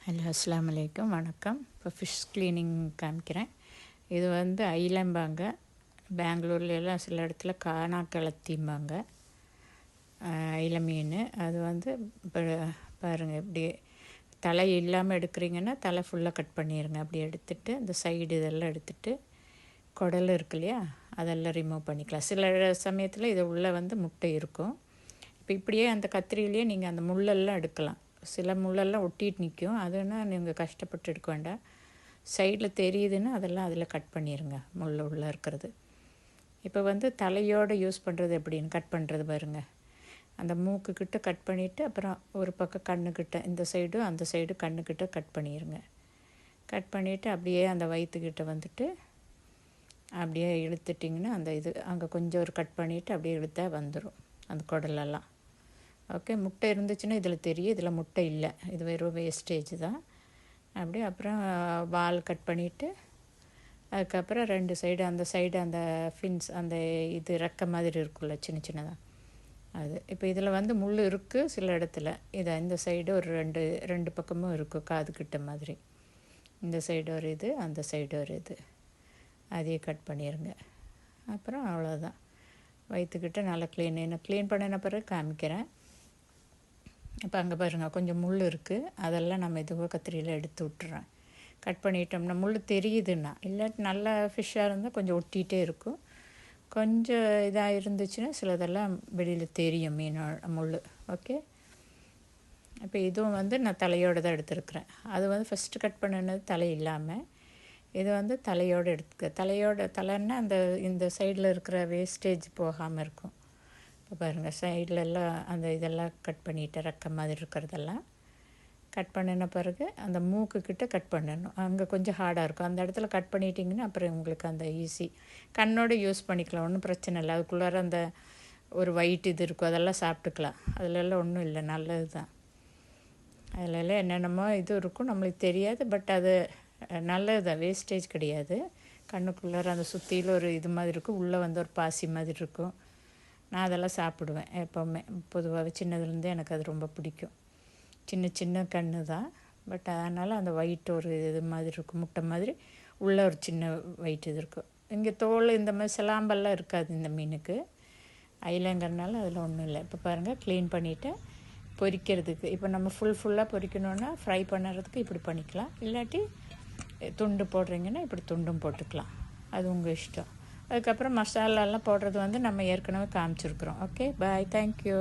Hello அஸ்ஸலாமு அலைக்கும் வணக்கம். இப்போ ஃபிஷ் க்ளீனிங் காமிக்கிறேன். இது வந்து ஐலம்பாங்க. பெங்களூர்லாம் சில இடத்துல காணாக்கெளத்திம்பாங்க. ஐல மீன் அது வந்து இப்போ பாருங்கள், இப்படி தலை இல்லாமல் எடுக்கிறீங்கன்னா தலை ஃபுல்லாக கட் பண்ணிடுங்க. அப்படி எடுத்துட்டு இந்த சைடு இதெல்லாம் எடுத்துட்டு குடல் இருக்கு இல்லையா, அதெல்லாம் ரிமூவ் பண்ணிக்கலாம். சில சமயத்தில் இது உள்ளே வந்து முட்டை இருக்கும். இப்போ இப்படியே அந்த கத்திரியிலேயே நீங்கள் அந்த முள்ளெல்லாம் எடுக்கலாம். சில முள்ளெல்லாம் ஒட்டிட்டு நிற்கும், அதுன்னா நீங்கள் கஷ்டப்பட்டு எடுக்க வேண்டாம். சைடில் தெரியுதுன்னா அதெல்லாம் அதில் கட் பண்ணிடுங்க, முள் உள்ளே இருக்கிறது. இப்போ வந்து தலையோடு யூஸ் பண்ணுறது எப்படின்னு கட் பண்ணுறது பாருங்கள். அந்த மூக்குக்கிட்ட கட் பண்ணிவிட்டு அப்புறம் ஒரு பக்கம் கண்ணுக்கிட்ட இந்த சைடும் அந்த சைடு கண்ணுக்கிட்ட கட் பண்ணிடுங்க. கட் பண்ணிவிட்டு அப்படியே அந்த வயிற்றுக்கிட்ட வந்துட்டு அப்படியே இழுத்துட்டிங்கன்னா அந்த இது அங்கே கொஞ்சம் ஒரு கட் பண்ணிவிட்டு அப்படியே இழுத்தா வந்துடும் அந்த குடலெல்லாம். ஓகே, முட்டை இருந்துச்சுன்னா இதில் தெரியும், இதில் முட்டை இல்லை, இது வெறும் வேஸ்டேஜ் தான். அப்படியே அப்புறம் வால் கட் பண்ணிவிட்டு அதுக்கப்புறம் ரெண்டு சைடு அந்த சைடு அந்த ஃபின்ஸ் அந்த இது ரெக்க மாதிரி இருக்குல்ல சின்ன சின்னதாக அது. இப்போ இதில் வந்து முள் இருக்குது சில இடத்துல. இதை இந்த சைடு ஒரு ரெண்டு பக்கமும் இருக்கும் காதுகிட்ட மாதிரி. இந்த சைடு ஒரு இது, அந்த சைடு ஒரு இது, அதையும் கட் பண்ணிடுங்க. அப்புறம் அவ்வளோதான். வயிற்றுக்கிட்ட நல்லா க்ளீன் பண்ணின பிறகு காமிக்கிறேன். இப்போ அங்கே பாருங்கள் கொஞ்சம் முள் இருக்குது, அதெல்லாம் நம்ம இதுவாக கத்திரியில் எடுத்து விட்டுறேன். கட் பண்ணிட்டோம்னா முள் தெரியுதுன்னா, இல்லாட்டி நல்ல ஃபிஷ்ஷாக இருந்தால் கொஞ்சம் ஒட்டிகிட்டே இருக்கும். கொஞ்சம் இதாக இருந்துச்சுன்னா சிலதெல்லாம் வெளியில் தெரியும் மீனோட முள். ஓகே, இப்போ இதுவும் வந்து நான் தலையோடு தான் எடுத்துருக்குறேன். அது வந்து ஃபஸ்ட்டு கட் பண்ணினது தலை இல்லாமல், இது வந்து தலையோடு தலைன்னா அந்த இந்த சைடில் இருக்கிற வேஸ்டேஜ் போகாமல் இருக்கும். இப்போ பாருங்கள், சைட்லெல்லாம் அந்த இதெல்லாம் கட் பண்ணிவிட்டு ரெக்க மாதிரி இருக்கிறதெல்லாம் கட் பண்ணின பிறகு அந்த மூக்குக்கிட்ட கட் பண்ணணும். அங்கே கொஞ்சம் ஹார்டாக இருக்கும், அந்த இடத்துல கட் பண்ணிட்டிங்கன்னா அப்புறம் உங்களுக்கு அந்த ஈஸி கண்ணோடு யூஸ் பண்ணிக்கலாம், ஒன்றும் பிரச்சனை இல்லை. அதுக்குள்ளார அந்த ஒரு ஒயிட் இது இருக்கும், அதெல்லாம் சாப்பிட்டுக்கலாம். அதிலெல்லாம் ஒன்றும் இல்லை, நல்லது தான். அதிலெல்லாம் என்னென்னமோ இது இருக்கும் நம்மளுக்கு தெரியாது, பட் அது நல்லது தான், வேஸ்டேஜ் கிடையாது. கண்ணுக்குள்ளார அந்த சுற்றியில் ஒரு இது மாதிரி இருக்கும், உள்ளே வந்து ஒரு பாசி மாதிரி இருக்கும். நான் அதெல்லாம் சாப்பிடுவேன் எப்போவுமே. பொதுவாகவே சின்னதுலேருந்தே எனக்கு அது ரொம்ப பிடிக்கும். சின்ன கன்று தான், பட் அதனால் அந்த ஒயிட் ஒரு இது மாதிரி இருக்கும், முட்டை மாதிரி உள்ளே ஒரு சின்ன ஒயிட் இது இருக்கும். இங்கே தோல் இந்த மாதிரி சிலாம்பெல்லாம் இருக்காது இந்த மீனுக்கு, ஐலங்கிறனால அதில் ஒன்றும் இல்லை. இப்போ பாருங்கள், க்ளீன் பண்ணிவிட்டு பொரிக்கிறதுக்கு இப்போ நம்ம ஃபுல்லாக பொரிக்கணுன்னா ஃப்ரை பண்ணுறதுக்கு இப்படி பண்ணிக்கலாம், இல்லாட்டி துண்டு போடுறீங்கன்னா இப்படி துண்டும் போட்டுக்கலாம், அது உங்கள் இஷ்டம். அதுக்கப்புறம் மசாலாலாம் போடுறது வந்து நம்ம ஏற்கனவே காமிச்சிருக்கிறோம். ஓகே, பாய், தேங்க்யூ.